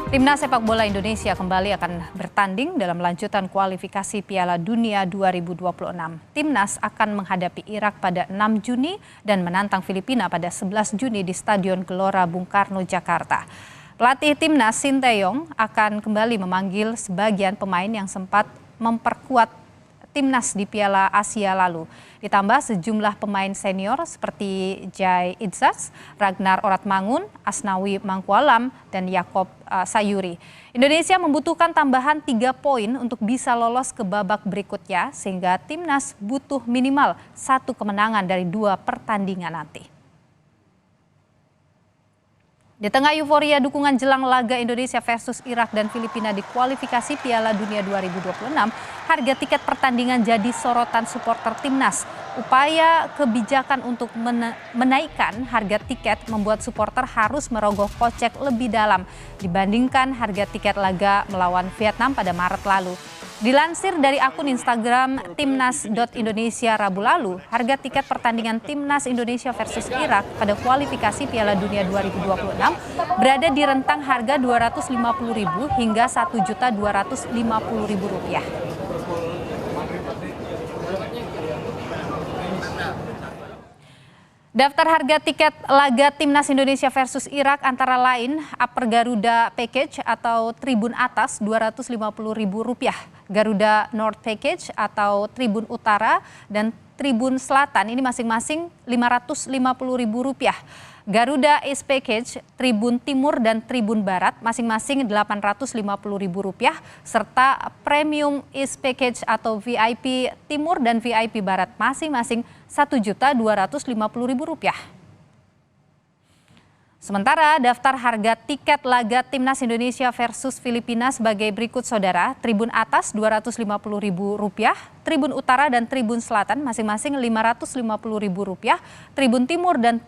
Timnas sepak bola Indonesia kembali akan bertanding dalam lanjutan kualifikasi Piala Dunia 2026. Timnas akan menghadapi Irak pada 6 Juni dan menantang Filipina pada 11 Juni di Stadion Gelora Bung Karno, Jakarta. Pelatih Timnas Sinteyong akan kembali memanggil sebagian pemain yang sempat memperkuat Timnas di Piala Asia lalu. Ditambah sejumlah pemain senior seperti Jai Idzas, Ragnar Oratmangun, Asnawi Mangkualam, dan Yakob Sayuri. Indonesia membutuhkan tambahan 3 poin untuk bisa lolos ke babak berikutnya, sehingga Timnas butuh minimal 1 kemenangan dari 2 pertandingan nanti. Di tengah euforia dukungan jelang laga Indonesia versus Irak dan Filipina di kualifikasi Piala Dunia 2026, harga tiket pertandingan jadi sorotan supporter Timnas. Upaya kebijakan untuk menaikkan harga tiket membuat supporter harus merogoh kocek lebih dalam dibandingkan harga tiket laga melawan Vietnam pada Maret lalu. Dilansir dari akun Instagram timnas.indonesia Rabu lalu, harga tiket pertandingan Timnas Indonesia versus Irak pada kualifikasi Piala Dunia 2026 berada di rentang harga Rp250.000 hingga Rp1.250.000. Daftar harga tiket laga Timnas Indonesia versus Irak antara lain Upper Garuda Package atau Tribun Atas Rp250.000, Garuda North Package atau Tribun Utara dan Tribun Selatan ini masing-masing Rp550.000. Garuda East Package, Tribun Timur dan Tribun Barat masing-masing Rp850.000 serta Premium East Package atau VIP Timur dan VIP Barat masing-masing Rp1.250.000. Sementara daftar harga tiket laga Timnas Indonesia versus Filipina sebagai berikut saudara. Tribun Atas Rp250.000, Tribun Utara dan Tribun Selatan masing-masing Rp550.000, Tribun Timur dan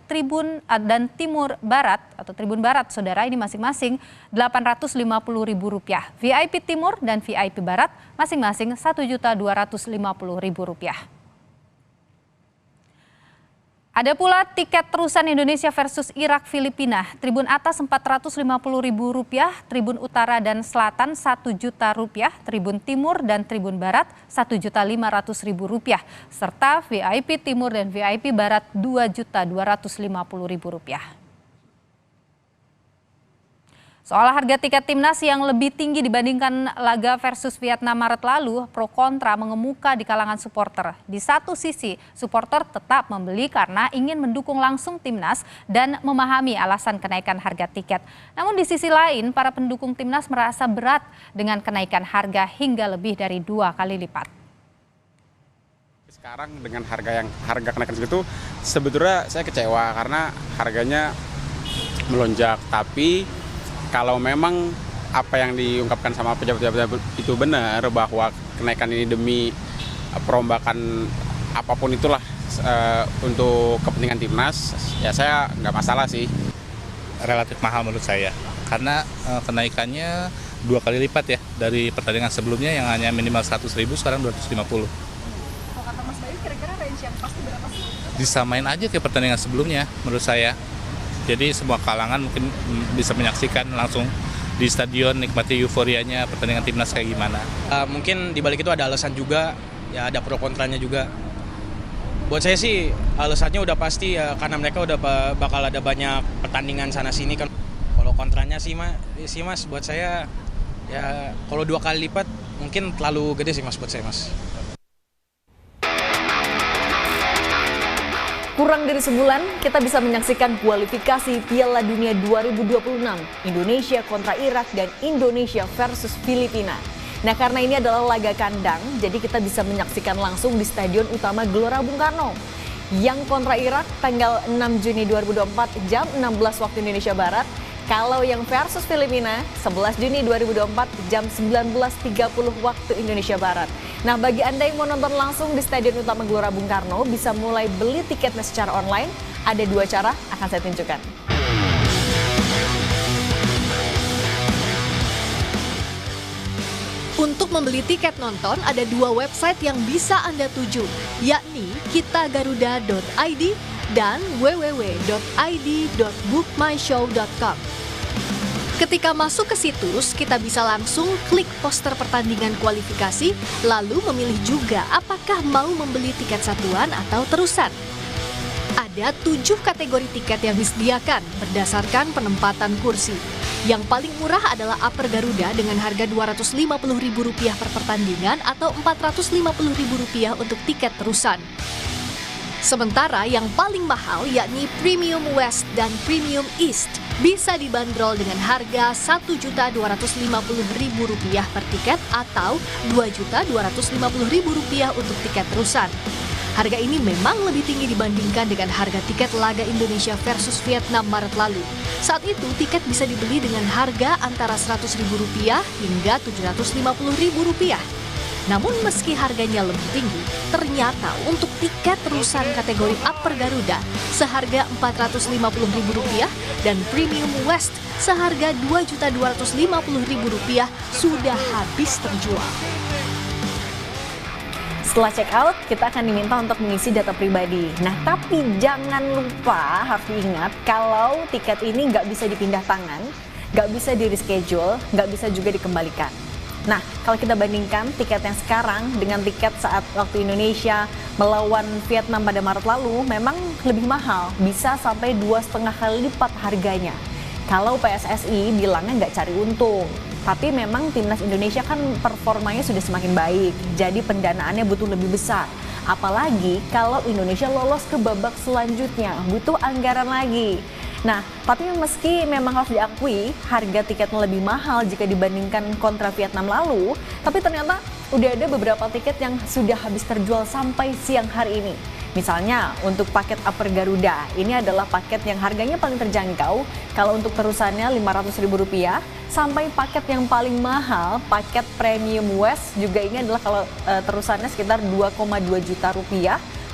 Timur Barat atau Tribun Barat saudara ini masing-masing Rp850.000. VIP Timur dan VIP Barat masing-masing Rp1.250.000. Ada pula tiket terusan Indonesia versus Irak Filipina. Tribun Atas Rp450.000, Tribun Utara dan Selatan Rp1.000.000, Tribun Timur dan Tribun Barat Rp1.500.000, serta VIP Timur dan VIP Barat Rp2.250.000. Soal harga tiket Timnas yang lebih tinggi dibandingkan laga versus Vietnam Maret lalu, pro kontra mengemuka di kalangan supporter. Di satu sisi, supporter tetap membeli karena ingin mendukung langsung Timnas dan memahami alasan kenaikan harga tiket. Namun di sisi lain, para pendukung Timnas merasa berat dengan kenaikan harga hingga lebih dari 2 kali lipat. Sekarang dengan harga kenaikan segitu, sebetulnya saya kecewa karena harganya melonjak, tapi kalau memang apa yang diungkapkan sama pejabat-pejabat itu benar bahwa kenaikan ini demi perombakan apapun itulah untuk kepentingan Timnas, ya saya nggak masalah sih. Relatif mahal menurut saya, karena kenaikannya 2 kali lipat ya dari pertandingan sebelumnya yang hanya minimal 100.000 sekarang 250. Kalau kata Mas Bayu kira-kira range yang pasti berapa sih? Disamain aja ke pertandingan sebelumnya menurut saya. Jadi semua kalangan mungkin bisa menyaksikan langsung di stadion, nikmati euforianya pertandingan Timnas kayak gimana. Mungkin di balik itu ada alasan juga, ya ada pro kontranya juga. Buat saya sih alasannya udah pasti ya karena mereka udah bakal ada banyak pertandingan sana sini kan. Kalau kontranya sih mas buat saya ya kalau 2 kali lipat mungkin terlalu gede sih mas buat saya mas. Kurang dari sebulan, kita bisa menyaksikan kualifikasi Piala Dunia 2026 Indonesia kontra Irak dan Indonesia versus Filipina. Nah, karena ini adalah laga kandang, jadi kita bisa menyaksikan langsung di Stadion Utama Gelora Bung Karno. Yang kontra Irak tanggal 6 Juni 2024 jam 16 waktu Indonesia Barat. Kalau yang versus Filipina 11 Juni 2024 jam 19.30 waktu Indonesia Barat. Nah, bagi Anda yang mau nonton langsung di Stadion Utama Gelora Bung Karno bisa mulai beli tiketnya secara online. Ada 2 cara akan saya tunjukkan. Untuk membeli tiket nonton ada 2 website yang bisa Anda tuju, yakni kitagaruda.id dan www.id.bookmyshow.com. Ketika masuk ke situs, kita bisa langsung klik poster pertandingan kualifikasi, lalu memilih juga apakah mau membeli tiket satuan atau terusan. Ada 7 kategori tiket yang disediakan berdasarkan penempatan kursi. Yang paling murah adalah Upper Garuda dengan harga Rp250.000 per pertandingan atau Rp450.000 untuk tiket terusan. Sementara yang paling mahal yakni Premium West dan Premium East bisa dibanderol dengan harga Rp1.250.000 per tiket atau Rp2.250.000 untuk tiket terusan. Harga ini memang lebih tinggi dibandingkan dengan harga tiket laga Indonesia versus Vietnam Maret lalu. Saat itu tiket bisa dibeli dengan harga antara Rp100.000 hingga Rp750.000. Namun meski harganya lebih tinggi, ternyata untuk tiket terusan kategori Upper Garuda seharga Rp450.000 dan Premium West seharga Rp2.250.000 sudah habis terjual. Setelah check out, kita akan diminta untuk mengisi data pribadi. Nah, tapi jangan lupa, harus diingat kalau tiket ini nggak bisa dipindah tangan, nggak bisa di-reschedule, nggak bisa juga dikembalikan. Nah, kalau kita bandingkan tiket yang sekarang dengan tiket saat waktu Indonesia melawan Vietnam pada Maret lalu, memang lebih mahal, bisa sampai 2,5 kali lipat harganya. Kalau PSSI bilangnya nggak cari untung, tapi memang timnas Indonesia kan performanya sudah semakin baik, jadi pendanaannya butuh lebih besar. Apalagi kalau Indonesia lolos ke babak selanjutnya, butuh anggaran lagi. Nah, tapi meski memang harus diakui harga tiketnya lebih mahal jika dibandingkan kontra Vietnam lalu, tapi ternyata udah ada beberapa tiket yang sudah habis terjual sampai siang hari ini. Misalnya untuk paket Upper Garuda, ini adalah paket yang harganya paling terjangkau. Kalau untuk terusannya Rp500.000, sampai paket yang paling mahal, paket Premium West juga ini adalah kalau terusannya sekitar Rp2,2 juta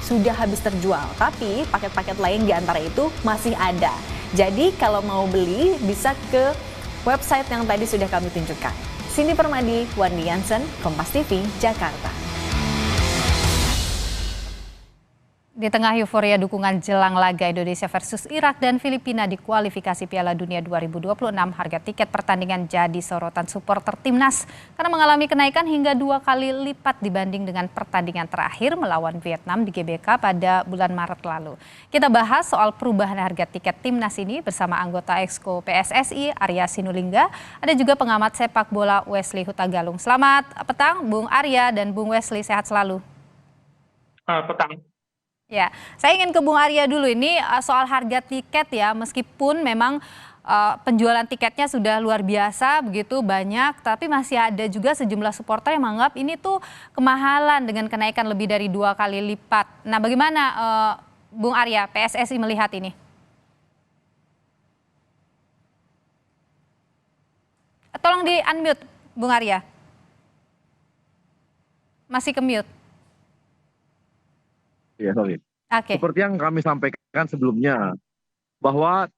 sudah habis terjual. Tapi paket-paket lain di antara itu masih ada. Jadi kalau mau beli bisa ke website yang tadi sudah kami tunjukkan. Cindy Permadi, Wandi Jansen, Kompas TV, Jakarta. Di tengah euforia dukungan jelang laga Indonesia versus Irak dan Filipina di kualifikasi Piala Dunia 2026, harga tiket pertandingan jadi sorotan supporter timnas karena mengalami kenaikan hingga 2 kali lipat dibanding dengan pertandingan terakhir melawan Vietnam di GBK pada bulan Maret lalu. Kita bahas soal perubahan harga tiket timnas ini bersama anggota Exco PSSI Arya Sinulinga, ada juga pengamat sepak bola Wesley Hutagalung. Selamat petang Bung Arya dan Bung Wesley, sehat selalu. Petang. Ya, saya ingin ke Bung Arya dulu ini soal harga tiket ya, meskipun memang penjualan tiketnya sudah luar biasa begitu banyak, tapi masih ada juga sejumlah supporter yang menganggap ini tuh kemahalan dengan kenaikan lebih dari 2 kali lipat. Nah, bagaimana Bung Arya, PSSI melihat ini? Tolong di-unmute Bung Arya. Masih ke mute. Ya, sorry. Oke. Seperti yang kami sampaikan sebelumnya, bahwa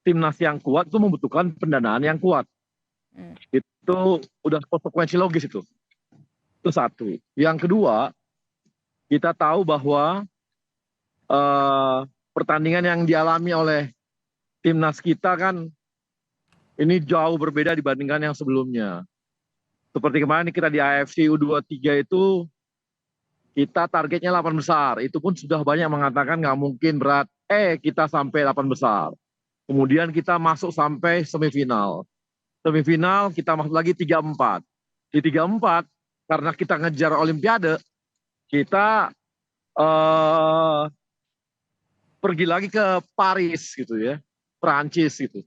timnas yang kuat itu membutuhkan pendanaan yang kuat. Itu udah konsekuensi logis itu. Itu satu. Yang kedua, kita tahu bahwa pertandingan yang dialami oleh timnas kita kan ini jauh berbeda dibandingkan yang sebelumnya. Seperti kemarin kita di AFC U23 itu, kita targetnya 8 besar, itu pun sudah banyak mengatakan nggak mungkin berat, kita sampai 8 besar. Kemudian kita masuk sampai semifinal. Semifinal kita masuk lagi 3-4. Di 3-4, karena kita ngejar Olimpiade, kita pergi lagi ke Paris gitu ya, Prancis gitu.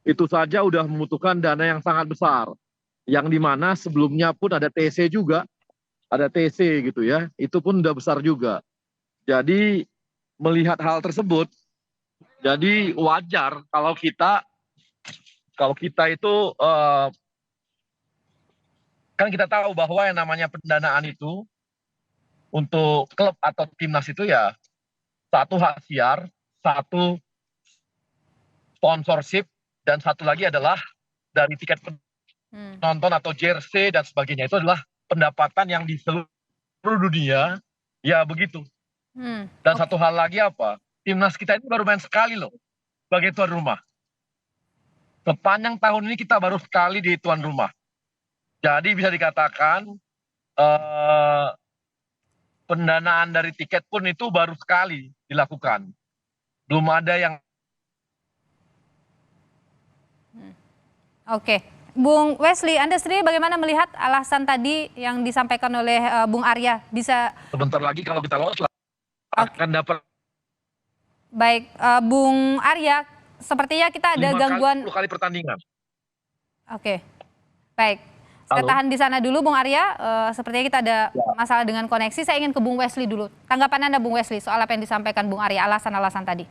Itu saja udah membutuhkan dana yang sangat besar. Yang dimana sebelumnya pun ada TC juga, ada TC gitu ya, itu pun udah besar juga. Jadi melihat hal tersebut, jadi wajar kalau kita itu kan kita tahu bahwa yang namanya pendanaan itu untuk klub atau timnas itu ya satu hak siar, satu sponsorship, dan satu lagi adalah dari tiket penonton atau jersey dan sebagainya. Itu adalah pendapatan yang di seluruh dunia, ya begitu. Dan satu hal lagi apa? Timnas kita ini baru main sekali loh sebagai tuan rumah. Sepanjang tahun ini kita baru sekali di tuan rumah. Jadi bisa dikatakan eh, pendanaan dari tiket pun itu baru sekali dilakukan. Belum ada yang Oke, Bung Wesley, Anda sendiri bagaimana melihat alasan tadi yang disampaikan oleh Bung Arya? Bisa sebentar lagi kalau kita lolos akan dapat baik, Bung Arya, sepertinya kita ada 5 gangguan. kali, 10 kali pertandingan. Oke, baik. Saya Halo? tahan di sana dulu, Bung Arya. Sepertinya kita ada masalah dengan koneksi. Saya ingin ke Bung Wesley dulu. Tanggapan Anda, Bung Wesley, soal apa yang disampaikan Bung Arya, alasan-alasan tadi.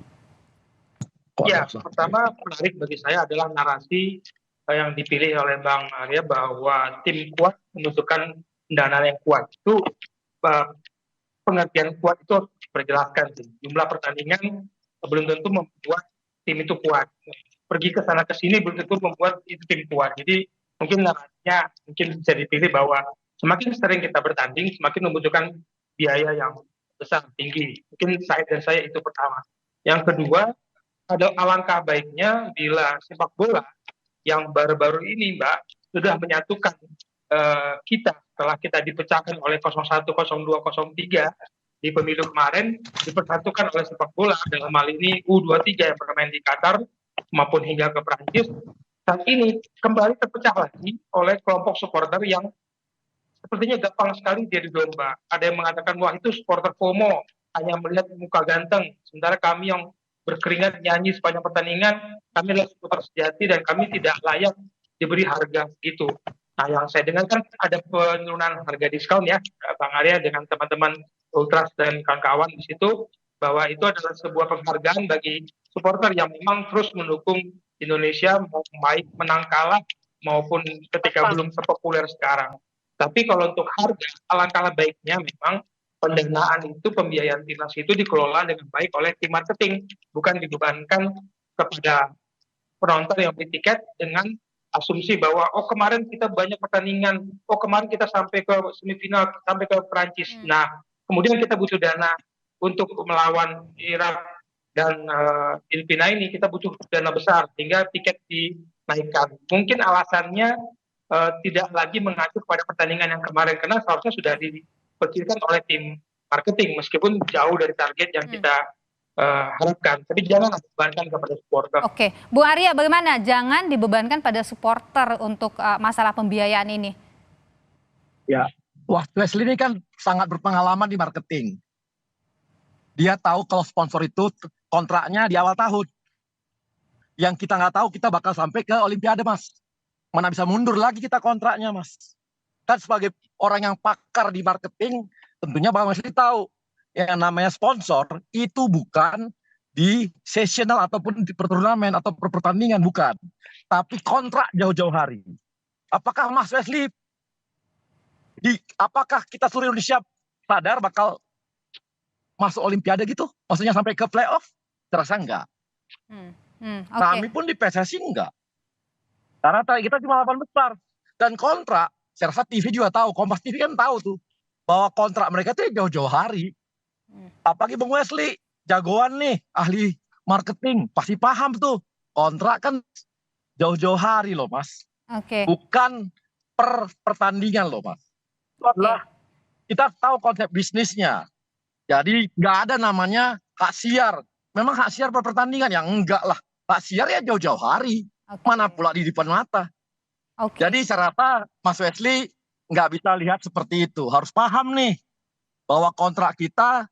Ya, pertama menarik bagi saya adalah narasi yang dipilih oleh Bang Arya bahwa tim kuat membutuhkan pendanaan yang kuat. Itu pengertian kuat itu harus diperjelaskan. Jumlah pertandingan belum tentu membuat tim itu kuat. Pergi ke sana ke sini belum tentu membuat itu tim kuat. Jadi mungkin narasinya mungkin bisa dipilih bahwa semakin sering kita bertanding semakin membutuhkan biaya yang besar, tinggi. Mungkin saya itu pertama. Yang kedua, ada alangkah baiknya bila sepak bola yang baru-baru ini, Mbak, sudah menyatukan kita setelah kita dipecahkan oleh 01, 02, 03 di pemilu kemarin, dipersatukan oleh sepak bola dalam hal ini U23 yang bermain di Qatar maupun hingga ke Prancis. Saat ini kembali terpecah lagi oleh kelompok supporter yang sepertinya gampang sekali jadi domba. Ada yang mengatakan, wah itu supporter FOMO, hanya melihat muka ganteng. Sementara kami yang berkeringat nyanyi sepanjang pertandingan, kami adalah supporter sejati dan kami tidak layak diberi harga gitu. Nah, yang saya dengar kan ada penurunan harga diskon ya, Bang Arya dengan teman-teman Ultras dan kawan-kawan di situ, bahwa itu adalah sebuah penghargaan bagi supporter yang memang terus mendukung Indonesia, mau baik menang kalah maupun ketika belum sepopuler sekarang. Tapi kalau untuk harga, alangkah baiknya memang pendanaan itu, pembiayaan timnas itu dikelola dengan baik oleh tim marketing, bukan dibebankan kepada penonton yang beli tiket dengan asumsi bahwa oh kemarin kita banyak pertandingan, oh kemarin kita sampai ke semifinal, sampai ke Perancis. Nah, kemudian kita butuh dana untuk melawan Irak dan Filipina ini, kita butuh dana besar sehingga tiket dinaikkan. Mungkin alasannya tidak lagi mengacu pada pertandingan yang kemarin, karena seharusnya sudah diperkirakan oleh tim marketing meskipun jauh dari target yang kita harapkan. Tapi jangan dibebankan kepada supporter. Oke, Bu Arya, bagaimana? Jangan dibebankan pada supporter untuk masalah pembiayaan ini. Ya, wah Wesley ini kan sangat berpengalaman di marketing. Dia tahu kalau sponsor itu kontraknya di awal tahun. Yang kita nggak tahu kita bakal sampai ke Olimpiade, Mas. Mana bisa mundur lagi kita kontraknya, Mas. Kan sebagai orang yang pakar di marketing, tentunya Bang Wesley tahu yang namanya sponsor itu bukan di seasonal ataupun di perturnamen atau pertandingan, bukan. Tapi kontrak jauh-jauh hari. Apakah Mas Wesley, apakah kita seluruh Indonesia sadar bakal masuk Olimpiade gitu? Maksudnya sampai ke playoff? Terasa enggak. Okay. Kami pun di PSSI enggak. Karena kita cuma 8 besar. Dan kontrak, saya rasa TV juga tahu, Kompas TV kan tahu tuh, bahwa kontrak mereka tuh jauh-jauh hari. Apalagi Bung Wesley, jagoan nih, ahli marketing, pasti paham tuh. Kontrak kan jauh-jauh hari loh, Mas. Oke. Bukan per pertandingan loh, Mas. Itu adalah, kita tahu konsep bisnisnya. Jadi nggak ada namanya hak siar. Memang hak siar per pertandingan, ya enggak lah. Hak siar ya jauh-jauh hari. Mana pula di depan mata. Jadi saya rasa Mas Wesley nggak bisa lihat seperti itu. Harus paham nih bahwa kontrak kita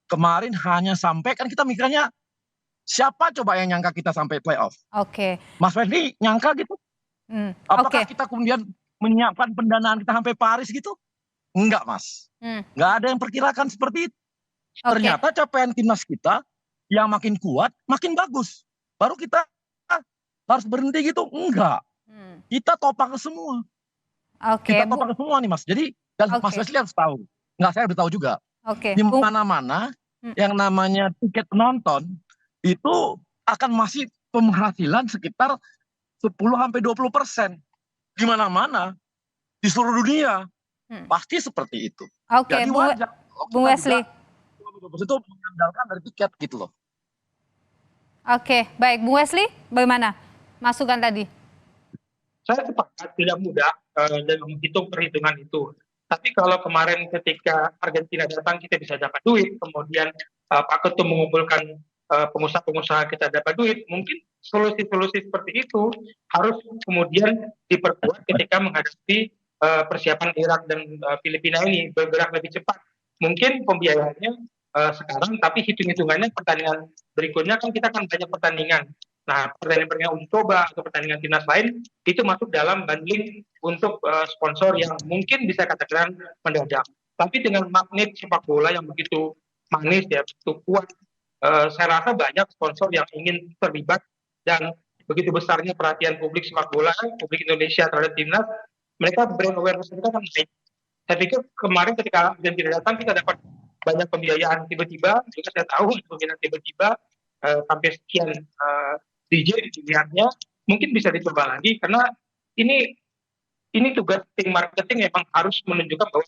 kemarin hanya sampai, kan kita mikirnya siapa coba yang nyangka kita sampai playoff? Mas Wesley nyangka gitu? Apakah kita kemudian menyiapkan pendanaan kita sampai Paris gitu? Enggak, Mas. Nggak ada yang perkirakan seperti itu. Ternyata capaian timnas kita yang makin kuat, makin bagus. Baru kita harus berhenti gitu? Enggak. Kita topang semua. Kita topang semua nih, Mas. Jadi, dan Mas Wesley harus tahu. Enggak, saya udah tahu juga. Di mana-mana yang namanya tiket penonton itu akan masih penghasilan sekitar 10-20%. Di mana-mana di seluruh dunia pasti seperti itu. Jadi wajar. Bung Wesley. Itu mengandalkan dari tiket gitu loh. Baik, Bung Wesley, bagaimana? masukan tadi? Saya sepakat tidak mudah dalam menghitung perhitungan itu. Tapi kalau kemarin ketika Argentina datang kita bisa dapat duit, kemudian Pak Ketum mengumpulkan pengusaha-pengusaha kita dapat duit, mungkin solusi-solusi seperti itu harus kemudian diperkuat ketika menghadapi persiapan Irak dan Filipina ini bergerak lebih cepat. Mungkin pembiayaannya sekarang, tapi hitung-hitungannya pertandingan berikutnya kan kita akan banyak pertandingan. Nah, pertandingan uji coba atau pertandingan timnas lain itu masuk dalam bundling untuk sponsor yang mungkin bisa katakan mendadak. Tapi dengan magnet sepak bola yang begitu manis ya, begitu kuat, saya rasa banyak sponsor yang ingin terlibat dan begitu besarnya perhatian publik sepak bola, publik Indonesia terhadap timnas, mereka brand awareness mereka kan naik. Saya pikir kemarin ketika Argentina datang kita dapat banyak pembiayaan tiba-tiba, juga saya tahu pembiayaan tiba-tiba sampai sekian DJ dilihatnya mungkin bisa dicoba lagi karena ini tugas tim marketing memang harus menunjukkan bahwa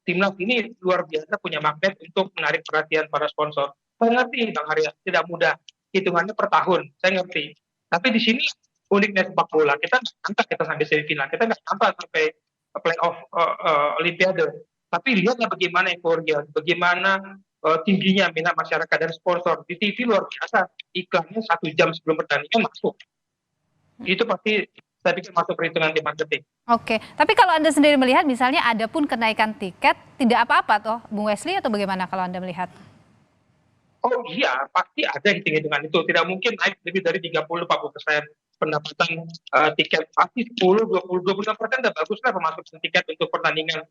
timnas ini luar biasa punya magnet untuk menarik perhatian para sponsor. Saya ngerti Bang Arya tidak mudah, hitungannya per tahun, saya ngerti. Tapi di sini uniknya sepak bola, kita nggak sampai kita sampai semifinal, kita nggak sampai playoff Olimpiade. Tapi lihatlah bagaimana euforia, bagaimana tingginya minat masyarakat dan sponsor di TV luar biasa, iklannya 1 jam sebelum pertandingan masuk. Itu pasti saya pikir masuk perhitungan tim marketing. Oke, tapi kalau Anda sendiri melihat misalnya ada pun kenaikan tiket, tidak apa-apa toh Bung Wesley atau bagaimana kalau Anda melihat? Oh iya, pasti ada hitung-hitungan itu. Tidak mungkin naik lebih dari 30-40% pendapatan tiket. Pasti 10, 20, 26% udah bagus lah pemasukan tiket untuk pertandingan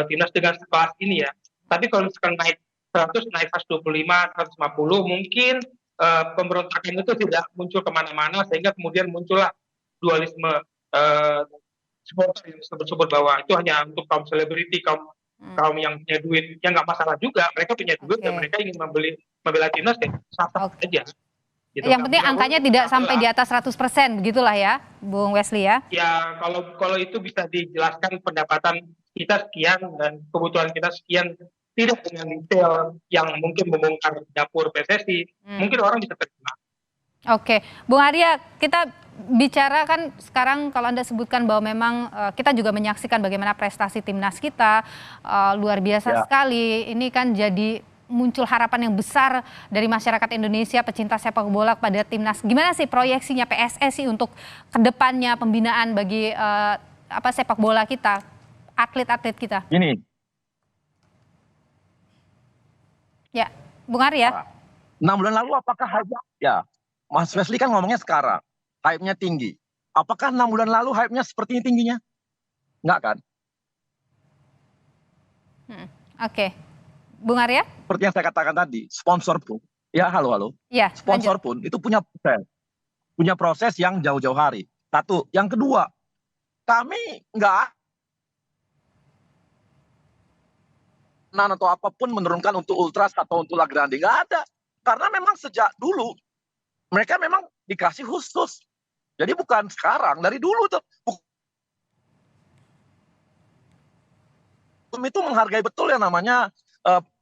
timnas dengan kelas ini ya. Tapi kalau misalkan naik 100, naik 125, 150, mungkin pemberontakan itu tidak muncul kemana-mana sehingga kemudian muncullah dualisme supporter yang disebut bahwa itu hanya untuk kaum selebriti, kaum yang punya duit, yang nggak masalah juga. Mereka punya duit dan mereka ingin membela timnas ya sah-sah aja. Gitu. Yang penting angkanya tidak sampai di atas 100%, begitulah ya, Bung Wesley ya? Ya, kalau itu bisa dijelaskan pendapatan kita sekian dan kebutuhan kita sekian, tidak dengan detail yang mungkin membongkar dapur PSSI, mungkin orang bisa terima. Oke, Bung Arya, kita bicara kan sekarang kalau Anda sebutkan bahwa memang kita juga menyaksikan bagaimana prestasi timnas kita luar biasa sekali. Ini kan jadi muncul harapan yang besar dari masyarakat Indonesia, pecinta sepak bola pada timnas. Gimana sih proyeksinya PSSI untuk kedepannya pembinaan bagi sepak bola kita, atlet-atlet kita? Ini. Ya, Bung Arya. 6 bulan lalu apakah hype-nya? Ya, Mas Wesley kan ngomongnya sekarang, hype-nya tinggi. Apakah 6 bulan lalu hype-nya seperti ini tingginya? Enggak kan? Oke. Bung Arya? Seperti yang saya katakan tadi, sponsor pun, ya halo. Ya, sponsor pun itu punya proses yang jauh-jauh hari. Satu, yang kedua, kami nggak atau apapun menurunkan untuk ultras atau untuk La Grande, nggak ada. Karena memang sejak dulu mereka memang dikasih khusus. Jadi bukan sekarang, dari dulu tuh. Itu menghargai betul yang namanya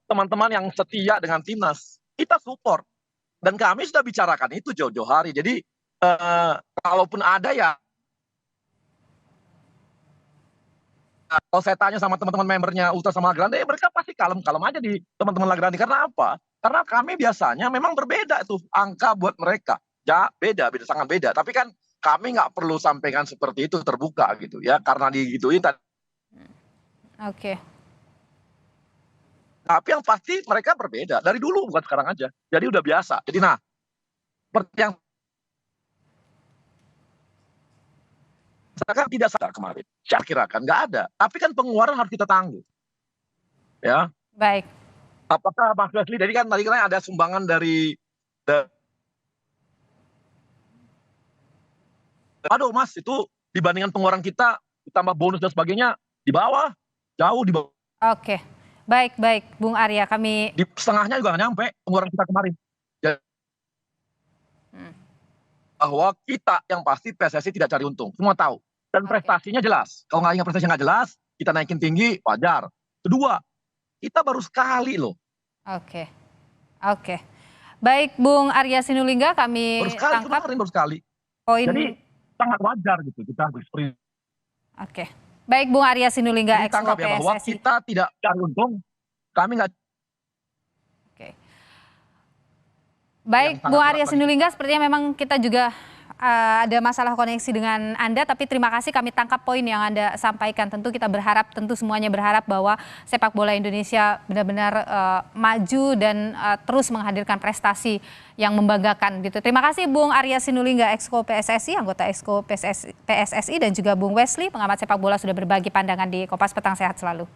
teman-teman yang setia dengan timnas. Kita support. Dan kami sudah bicarakan itu jauh-jauh hari. Jadi kalaupun ada ya, kalau saya tanya sama teman-teman membernya Ultras sama La Grande, mereka pasti kalem-kalem aja di teman-teman La Grande. Karena apa? Karena kami biasanya memang berbeda tuh angka buat mereka. Ya beda, sangat beda. Tapi kan kami nggak perlu sampaikan seperti itu terbuka gitu ya. Karena digituin tadi. Oke. Tapi yang pasti mereka berbeda. Dari dulu bukan sekarang aja. Jadi udah biasa. Jadi nah, seperti yang misalkan tidak sadar kemarin, saya kirakan nggak ada. Tapi kan pengeluaran harus kita tanggung. Ya. Baik. Apakah Mas Wesley, jadi kan tadi kan ada sumbangan dari aduh Mas, itu dibandingkan pengeluaran kita, ditambah bonus dan sebagainya, di bawah, jauh di bawah. Oke, baik, Bung Arya, kami... Di setengahnya juga nggak nyampe pengeluaran kita kemarin. Bahwa kita yang pasti PSSI tidak cari untung, semua tahu. Dan prestasinya jelas. Kalau nggak ingat prestasinya nggak jelas, kita naikin tinggi, wajar. Kedua, kita baru sekali loh. Oke. Baik, Bung Arya Sinulinga, kami Baru sekali, tangkap kemarin baru sekali. poin. Jadi sangat wajar gitu kita harus Oke. Baik, Bung Arya Sinulinga, Exco tangkap ya bahwa PSSI. kita tidak cari untung, kami nggak. Oke. Baik, Yang Bung sangat Arya berat Sinulinga, sepertinya memang kita juga ada masalah koneksi dengan Anda, tapi terima kasih kami tangkap poin yang Anda sampaikan. Tentu kita berharap, tentu semuanya berharap bahwa sepak bola Indonesia benar-benar maju dan terus menghadirkan prestasi yang membanggakan gitu. Terima kasih Bung Arya Sinulinga, Exco PSSI, anggota Exco PSSI, dan juga Bung Wesley, pengamat sepak bola, sudah berbagi pandangan di Kompas Petang. Sehat selalu.